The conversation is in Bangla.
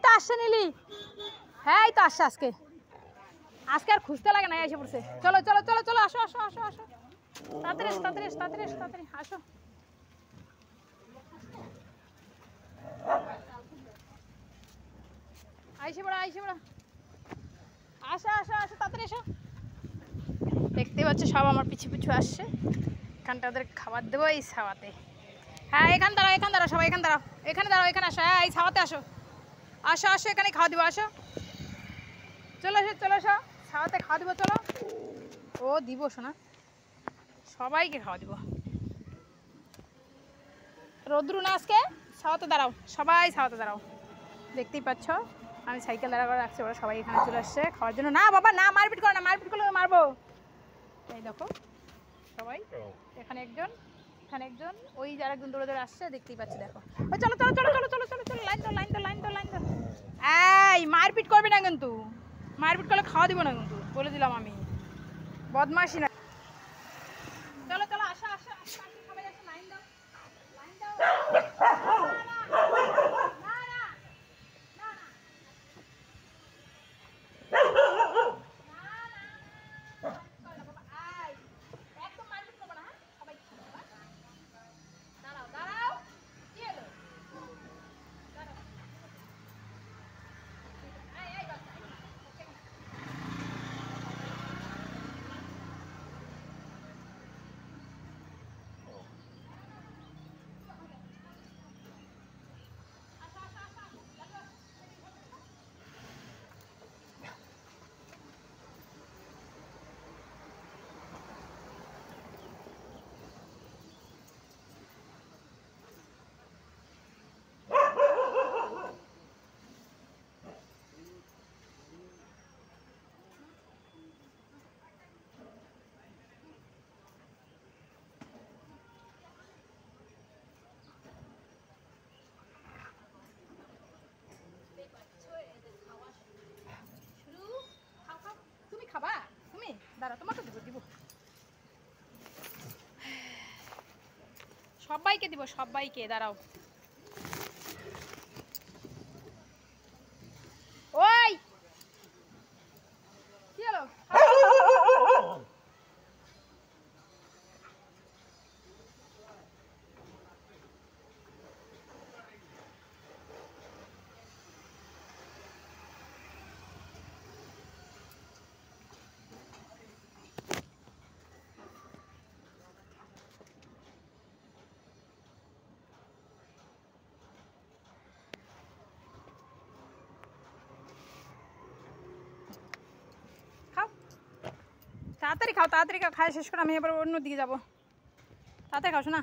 তো আসছে নীলি, হ্যাঁ এই তো আসছে আজকে, আজকে আর খুঁজতে লাগে না, এসে পড়ছে। চলো চলো চলো চলো, আসো আসো আসো আসো, তাড়াতাড়ি এসো তাড়াতাড়ি এসো তাড়াতাড়ি এসো তাড়াতাড়ি আসো। আইসে পড়া আইসে পড়া, আসো আসো আসো তাড়াতাড়ি এসো। দেখতে পাচ্ছ সব আমার পিছু পিছু আসছে, এখানটা ওদের খাবার দেবো এই ছাওয়াতে। হ্যাঁ এখানে দাঁড়াও সবাই, এখানে দাঁড়াও, এখানে দাঁড়াও, এখানে আসো, হ্যাঁ এই ছাওয়াতে আসো, আসো আসো এখানে খাওয়া দিব, আসো চলো এসো চলো এসো, ছাওয়াতে খাওয়া দিব চলো। ও দিব শোনা, সবাইকে খাওয়া দিব। রোদ্রু না আজকে, ছাওয়াতে দাঁড়াও সবাই, ছাওয়াতে দাঁড়াও। দেখতেই পাচ্ছ আমি সাইকেল দাঁড়া করে রাখছি, ওরা সবাই এখানে চলে আসছে খাওয়ার জন্য। না বাবা না, মারপিট করো না, মারপিট করলে মারবো। এই দেখো সবাই, এখানে একজন, এখানে একজন, ওই যারা একজন দৌড়ে দৌড়ে আসছে দেখতেই পাচ্ছি, দেখো। ও চলো চলো চলো চলো চলো চলো চলো, লাইন দাও লাইন দাও লাইন দাও লাইন দাও। এই মারপিট করবে না কিন্তু, মারপিট করলে খাওয়া দিব না কিন্তু, বলে দিলাম আমি, বদমাশি না। চলো চলো আসো আসো আসো, সবাই আসো, লাইন দাও লাইন দাও। তুমি খাবা, তুমি দাঁড়া, তোমাকে দিব দিব, সবাইকে দিব সবাইকে, দাঁড়াও। ওই কি হলো, তাড়াতাড়ি খাও তাড়াতাড়ি খাও, খাওয়া শেষ করে আমি এবার অন্য দিকে যাবো, তাড়াতাড়ি খাও শোনা।